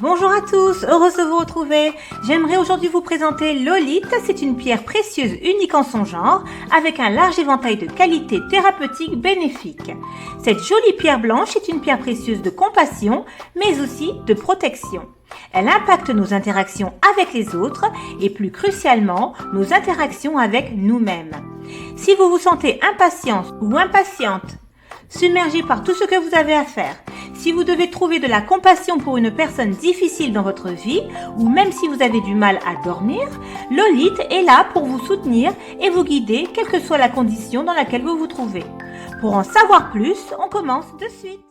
Bonjour à tous, heureuse de vous retrouver. J'aimerais aujourd'hui vous présenter l'olite. C'est une pierre précieuse unique en son genre, avec un large éventail de qualités thérapeutiques bénéfiques. Cette jolie pierre blanche est une pierre précieuse de compassion, mais aussi de protection. Elle impacte nos interactions avec les autres et plus crucialement, nos interactions avec nous-mêmes. Si vous vous sentez impatient ou impatiente, submergé par tout ce que vous avez à faire, si vous devez trouver de la compassion pour une personne difficile dans votre vie, ou même si vous avez du mal à dormir, l'olite est là pour vous soutenir et vous guider, quelle que soit la condition dans laquelle vous vous trouvez. Pour en savoir plus, on commence de suite.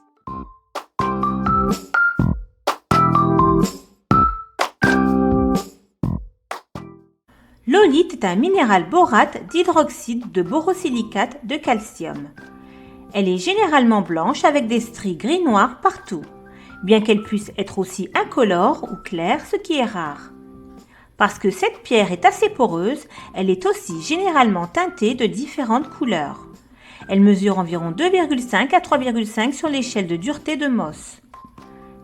L'olite est un minéral borate d'hydroxyde de borosilicate de calcium. Elle est généralement blanche avec des stries gris-noir partout, bien qu'elle puisse être aussi incolore ou claire, ce qui est rare. Parce que cette pierre est assez poreuse, elle est aussi généralement teintée de différentes couleurs. Elle mesure environ 2,5 à 3,5 sur l'échelle de dureté de Mohs.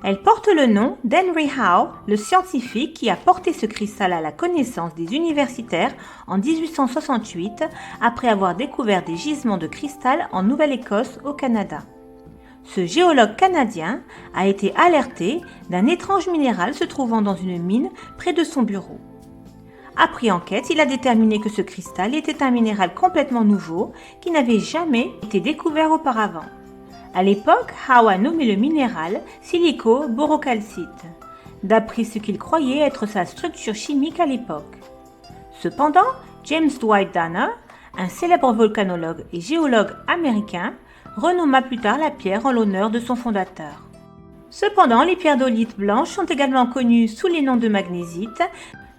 Elle porte le nom d'Henry Howe, le scientifique qui a porté ce cristal à la connaissance des universitaires en 1868 après avoir découvert des gisements de cristal en Nouvelle-Écosse au Canada. Ce géologue canadien a été alerté d'un étrange minéral se trouvant dans une mine près de son bureau. Après enquête, il a déterminé que ce cristal était un minéral complètement nouveau qui n'avait jamais été découvert auparavant. À l'époque, Howe a nommé le minéral silico-borocalcite, d'après ce qu'il croyait être sa structure chimique à l'époque. Cependant, James Dwight Danner, un célèbre volcanologue et géologue américain, renomma plus tard la pierre en l'honneur de son fondateur. Cependant, les pierres d'olite blanches sont également connues sous les noms de magnésite,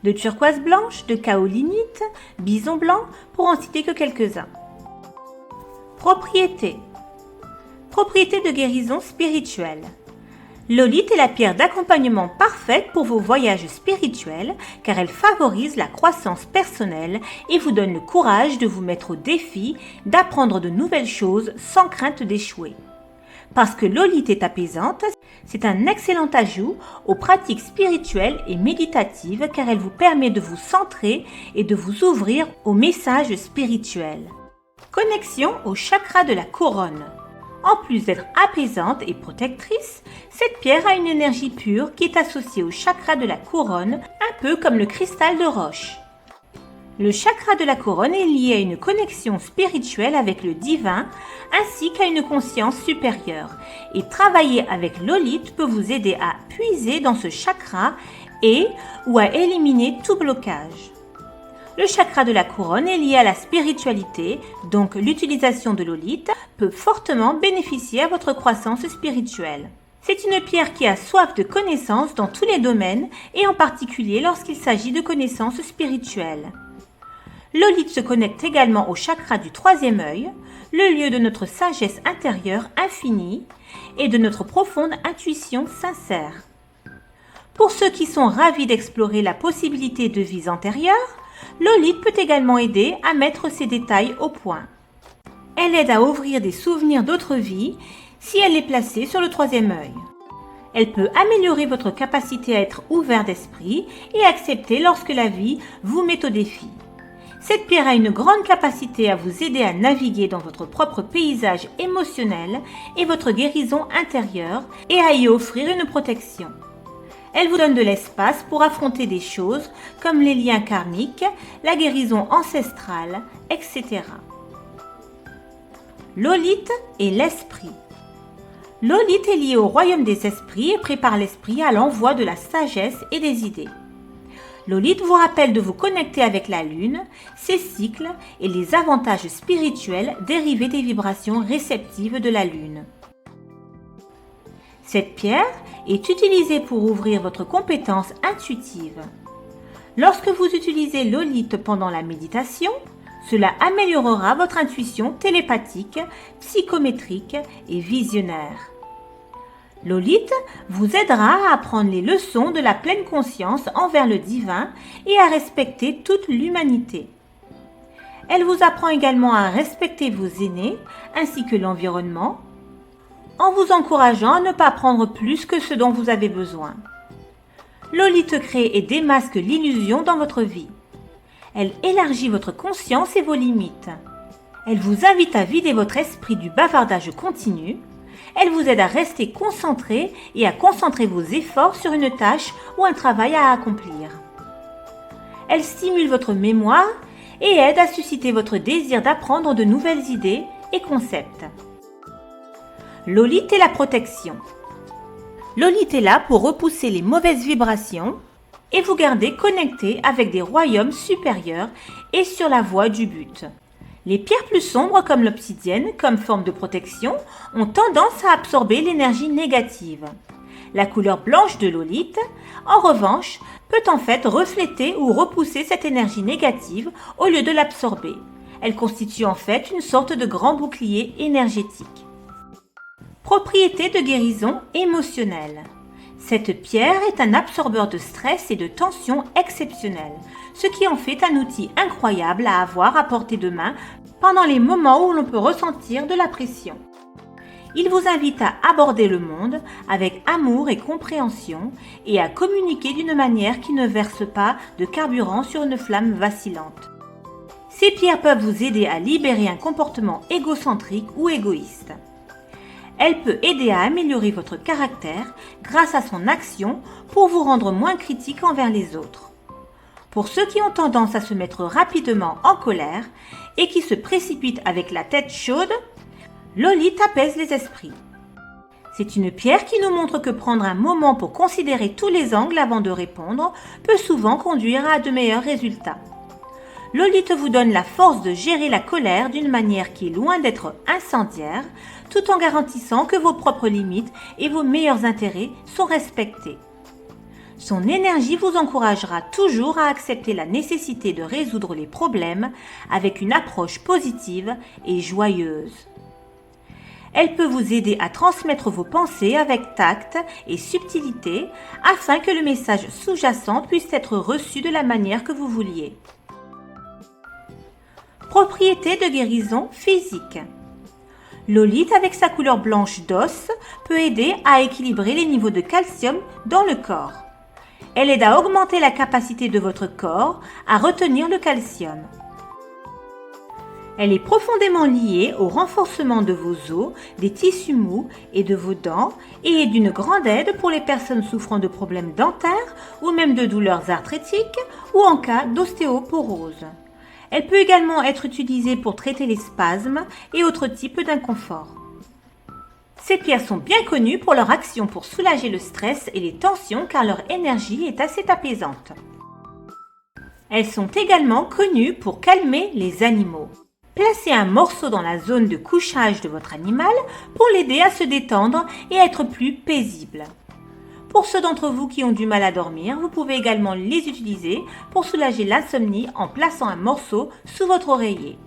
de turquoise blanche, de kaolinite, bison blanc, pour en citer que quelques-uns. Propriétés. Propriété de guérison spirituelle. L'olite est la pierre d'accompagnement parfaite pour vos voyages spirituels car elle favorise la croissance personnelle et vous donne le courage de vous mettre au défi d'apprendre de nouvelles choses sans crainte d'échouer. Parce que l'olite est apaisante, c'est un excellent ajout aux pratiques spirituelles et méditatives car elle vous permet de vous centrer et de vous ouvrir aux messages spirituels. Connexion au chakra de la couronne. En plus d'être apaisante et protectrice, cette pierre a une énergie pure qui est associée au chakra de la couronne, un peu comme le cristal de roche. Le chakra de la couronne est lié à une connexion spirituelle avec le divin ainsi qu'à une conscience supérieure. Et travailler avec l'olite peut vous aider à puiser dans ce chakra ou à éliminer tout blocage. Le chakra de la couronne est lié à la spiritualité, donc l'utilisation de l'olite peut fortement bénéficier à votre croissance spirituelle. C'est une pierre qui a soif de connaissances dans tous les domaines et en particulier lorsqu'il s'agit de connaissances spirituelles. L'olite se connecte également au chakra du troisième œil, le lieu de notre sagesse intérieure infinie et de notre profonde intuition sincère. Pour ceux qui sont ravis d'explorer la possibilité de vies antérieures, l'olite peut également aider à mettre ces détails au point. Elle aide à ouvrir des souvenirs d'autres vies si elle est placée sur le troisième œil. Elle peut améliorer votre capacité à être ouvert d'esprit et accepter lorsque la vie vous met au défi. Cette pierre a une grande capacité à vous aider à naviguer dans votre propre paysage émotionnel et votre guérison intérieure et à y offrir une protection. Elle vous donne de l'espace pour affronter des choses comme les liens karmiques, la guérison ancestrale, etc. L'olite et l'esprit. L'olite est liée au royaume des esprits et prépare l'esprit à l'envoi de la sagesse et des idées. L'olite vous rappelle de vous connecter avec la lune, ses cycles et les avantages spirituels dérivés des vibrations réceptives de la lune. Cette pierre est utilisée pour ouvrir votre compétence intuitive. Lorsque vous utilisez l'olite pendant la méditation, cela améliorera votre intuition télépathique, psychométrique et visionnaire. L'olite vous aidera à apprendre les leçons de la pleine conscience envers le divin et à respecter toute l'humanité. Elle vous apprend également à respecter vos aînés ainsi que l'environnement, en vous encourageant à ne pas prendre plus que ce dont vous avez besoin. L'olite crée et démasque l'illusion dans votre vie. Elle élargit votre conscience et vos limites. Elle vous invite à vider votre esprit du bavardage continu. Elle vous aide à rester concentré et à concentrer vos efforts sur une tâche ou un travail à accomplir. Elle stimule votre mémoire et aide à susciter votre désir d'apprendre de nouvelles idées et concepts. L'olite et la protection. L'olite est là pour repousser les mauvaises vibrations et vous garder connecté avec des royaumes supérieurs et sur la voie du but. Les pierres plus sombres comme l'obsidienne, comme forme de protection, ont tendance à absorber l'énergie négative. La couleur blanche de l'olite, en revanche, peut en fait refléter ou repousser cette énergie négative au lieu de l'absorber. Elle constitue en fait une sorte de grand bouclier énergétique. Propriété de guérison émotionnelle. Cette pierre est un absorbeur de stress et de tension exceptionnel, ce qui en fait un outil incroyable à avoir à portée de main pendant les moments où l'on peut ressentir de la pression. Il vous invite à aborder le monde avec amour et compréhension et à communiquer d'une manière qui ne verse pas de carburant sur une flamme vacillante. Ces pierres peuvent vous aider à libérer un comportement égocentrique ou égoïste. Elle peut aider à améliorer votre caractère grâce à son action pour vous rendre moins critique envers les autres. Pour ceux qui ont tendance à se mettre rapidement en colère et qui se précipitent avec la tête chaude, l'olite apaise les esprits. C'est une pierre qui nous montre que prendre un moment pour considérer tous les angles avant de répondre peut souvent conduire à de meilleurs résultats. L'olite vous donne la force de gérer la colère d'une manière qui est loin d'être incendiaire, tout en garantissant que vos propres limites et vos meilleurs intérêts sont respectés. Son énergie vous encouragera toujours à accepter la nécessité de résoudre les problèmes avec une approche positive et joyeuse. Elle peut vous aider à transmettre vos pensées avec tact et subtilité afin que le message sous-jacent puisse être reçu de la manière que vous vouliez. Propriété de guérison physique. L'olite avec sa couleur blanche d'os peut aider à équilibrer les niveaux de calcium dans le corps. Elle aide à augmenter la capacité de votre corps à retenir le calcium. Elle est profondément liée au renforcement de vos os, des tissus mous et de vos dents et est d'une grande aide pour les personnes souffrant de problèmes dentaires ou même de douleurs arthritiques ou en cas d'ostéoporose. Elle peut également être utilisée pour traiter les spasmes et autres types d'inconfort. Ces pierres sont bien connues pour leur action pour soulager le stress et les tensions car leur énergie est assez apaisante. Elles sont également connues pour calmer les animaux. Placez un morceau dans la zone de couchage de votre animal pour l'aider à se détendre et à être plus paisible. Pour ceux d'entre vous qui ont du mal à dormir, vous pouvez également les utiliser pour soulager l'insomnie en plaçant un morceau sous votre oreiller.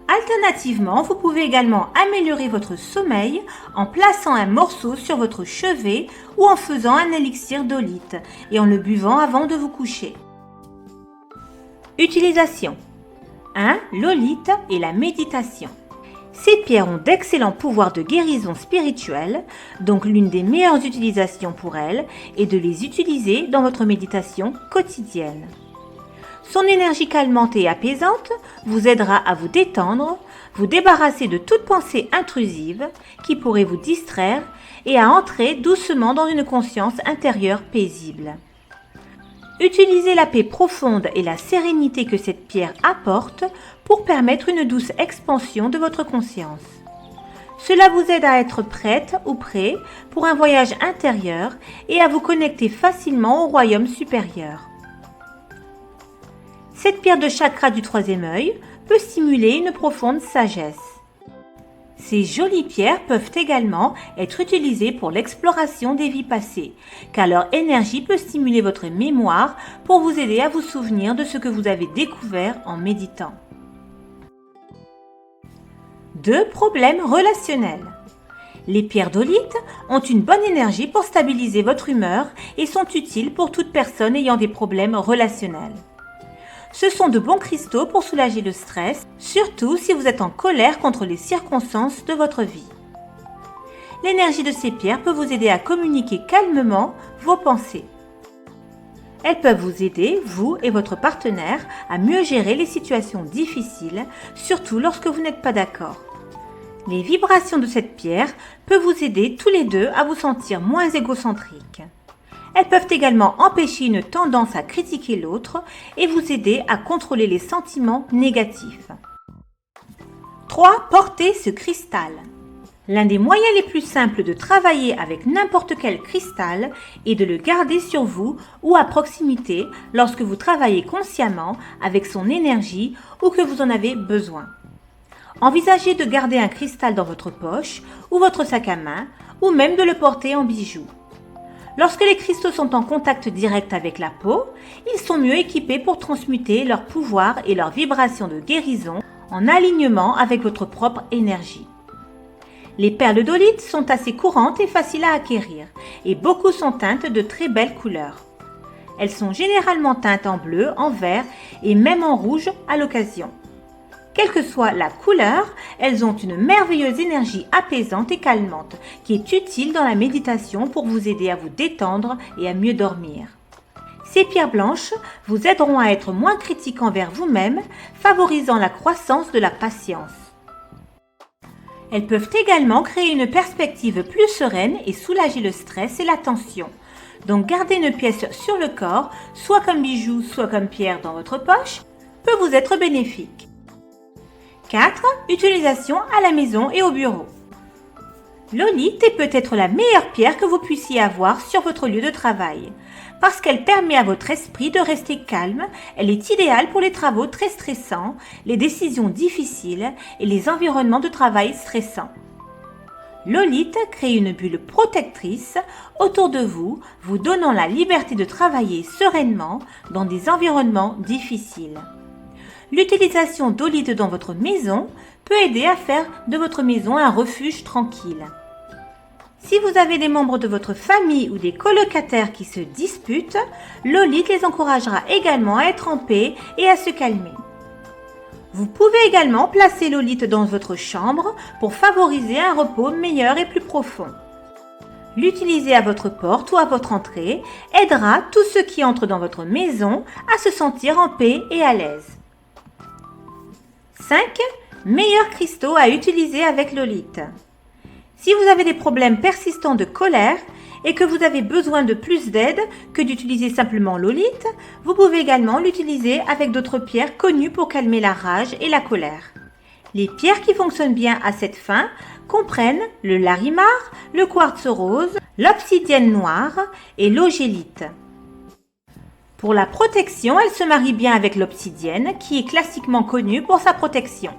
Alternativement, vous pouvez également améliorer votre sommeil en plaçant un morceau sur votre chevet ou en faisant un élixir d'olite et en le buvant avant de vous coucher. Utilisation 1. L'olite et la méditation. Ces pierres ont d'excellents pouvoirs de guérison spirituelle, donc l'une des meilleures utilisations pour elles est de les utiliser dans votre méditation quotidienne. Son énergie calmante et apaisante vous aidera à vous détendre, vous débarrasser de toute pensée intrusive qui pourrait vous distraire et à entrer doucement dans une conscience intérieure paisible. Utilisez la paix profonde et la sérénité que cette pierre apporte pour permettre une douce expansion de votre conscience. Cela vous aide à être prête ou prêt pour un voyage intérieur et à vous connecter facilement au royaume supérieur. Cette pierre de chakra du troisième œil peut stimuler une profonde sagesse. Ces jolies pierres peuvent également être utilisées pour l'exploration des vies passées, car leur énergie peut stimuler votre mémoire pour vous aider à vous souvenir de ce que vous avez découvert en méditant. 2. Problèmes relationnels. Les pierres d'olite ont une bonne énergie pour stabiliser votre humeur et sont utiles pour toute personne ayant des problèmes relationnels. Ce sont de bons cristaux pour soulager le stress, surtout si vous êtes en colère contre les circonstances de votre vie. L'énergie de ces pierres peut vous aider à communiquer calmement vos pensées. Elles peuvent vous aider, vous et votre partenaire, à mieux gérer les situations difficiles, surtout lorsque vous n'êtes pas d'accord. Les vibrations de cette pierre peuvent vous aider tous les deux à vous sentir moins égocentriques. Elles peuvent également empêcher une tendance à critiquer l'autre et vous aider à contrôler les sentiments négatifs. 3. Portez ce cristal. L'un des moyens les plus simples de travailler avec n'importe quel cristal est de le garder sur vous ou à proximité lorsque vous travaillez consciemment avec son énergie ou que vous en avez besoin. Envisagez de garder un cristal dans votre poche ou votre sac à main ou même de le porter en bijou. Lorsque les cristaux sont en contact direct avec la peau, ils sont mieux équipés pour transmuter leur pouvoir et leur vibration de guérison en alignement avec votre propre énergie. Les perles d'olite sont assez courantes et faciles à acquérir et beaucoup sont teintes de très belles couleurs. Elles sont généralement teintes en bleu, en vert et même en rouge à l'occasion. Quelle que soit la couleur, elles ont une merveilleuse énergie apaisante et calmante qui est utile dans la méditation pour vous aider à vous détendre et à mieux dormir. Ces pierres blanches vous aideront à être moins critique envers vous-même, favorisant la croissance de la patience. Elles peuvent également créer une perspective plus sereine et soulager le stress et la tension. Donc garder une pièce sur le corps, soit comme bijou, soit comme pierre dans votre poche, peut vous être bénéfique. 4. Utilisation à la maison et au bureau. L'olite est peut-être la meilleure pierre que vous puissiez avoir sur votre lieu de travail. Parce qu'elle permet à votre esprit de rester calme, elle est idéale pour les travaux très stressants, les décisions difficiles et les environnements de travail stressants. L'olite crée une bulle protectrice autour de vous, vous donnant la liberté de travailler sereinement dans des environnements difficiles. L'utilisation d'olite dans votre maison peut aider à faire de votre maison un refuge tranquille. Si vous avez des membres de votre famille ou des colocataires qui se disputent, l'olite les encouragera également à être en paix et à se calmer. Vous pouvez également placer l'olite dans votre chambre pour favoriser un repos meilleur et plus profond. L'utiliser à votre porte ou à votre entrée aidera tous ceux qui entrent dans votre maison à se sentir en paix et à l'aise. 5. Meilleurs cristaux à utiliser avec l'olite. Si vous avez des problèmes persistants de colère et que vous avez besoin de plus d'aide que d'utiliser simplement l'olite, vous pouvez également l'utiliser avec d'autres pierres connues pour calmer la rage et la colère. Les pierres qui fonctionnent bien à cette fin comprennent le larimar, le quartz rose, l'obsidienne noire et l'augélite. Pour la protection, elle se marie bien avec l'obsidienne qui est classiquement connue pour sa protection.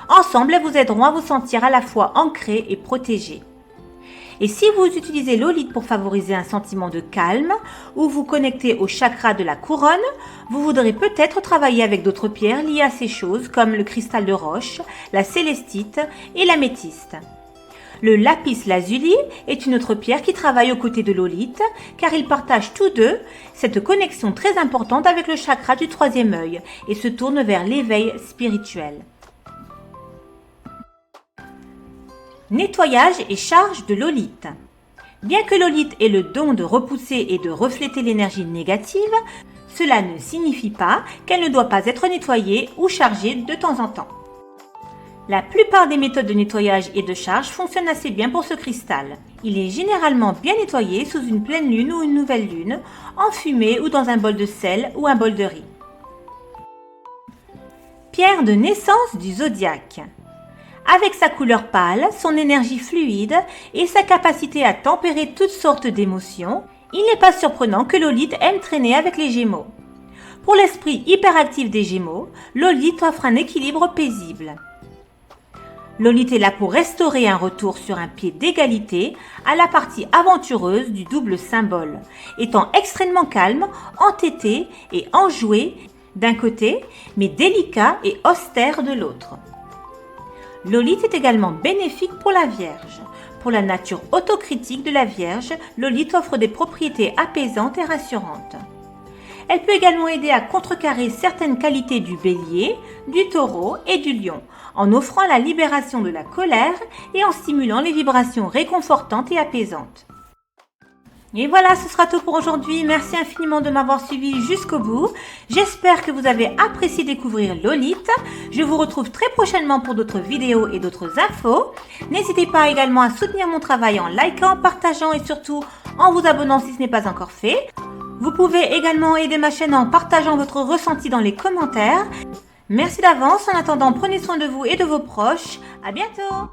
Ensemble, elles vous aideront à vous sentir à la fois ancré et protégé. Et si vous utilisez l'olite pour favoriser un sentiment de calme ou vous connecter au chakra de la couronne, vous voudrez peut-être travailler avec d'autres pierres liées à ces choses comme le cristal de roche, la célestite et l'améthyste. Le lapis lazuli est une autre pierre qui travaille aux côtés de l'olite car ils partagent tous deux cette connexion très importante avec le chakra du troisième œil et se tournent vers l'éveil spirituel. Nettoyage et charge de l'olite. Bien que l'olite ait le don de repousser et de refléter l'énergie négative, cela ne signifie pas qu'elle ne doit pas être nettoyée ou chargée de temps en temps. La plupart des méthodes de nettoyage et de charge fonctionnent assez bien pour ce cristal. Il est généralement bien nettoyé sous une pleine lune ou une nouvelle lune, en fumée ou dans un bol de sel ou un bol de riz. Pierre de naissance du zodiaque. Avec sa couleur pâle, son énergie fluide et sa capacité à tempérer toutes sortes d'émotions, il n'est pas surprenant que l'olite aime traîner avec les Gémeaux. Pour l'esprit hyperactif des Gémeaux, l'olite offre un équilibre paisible. L'olite est là pour restaurer un retour sur un pied d'égalité à la partie aventureuse du double symbole, étant extrêmement calme, entêté et enjoué d'un côté, mais délicat et austère de l'autre. L'olite est également bénéfique pour la Vierge. Pour la nature autocritique de la Vierge, l'olite offre des propriétés apaisantes et rassurantes. Elle peut également aider à contrecarrer certaines qualités du Bélier, du Taureau et du Lion, en offrant la libération de la colère et en stimulant les vibrations réconfortantes et apaisantes. Et voilà, ce sera tout pour aujourd'hui. Merci infiniment de m'avoir suivi jusqu'au bout. J'espère que vous avez apprécié découvrir Lolith. Je vous retrouve très prochainement pour d'autres vidéos et d'autres infos. N'hésitez pas également à soutenir mon travail en likant, partageant et surtout en vous abonnant si ce n'est pas encore fait. Vous pouvez également aider ma chaîne en partageant votre ressenti dans les commentaires. Merci d'avance. En attendant, prenez soin de vous et de vos proches. À bientôt!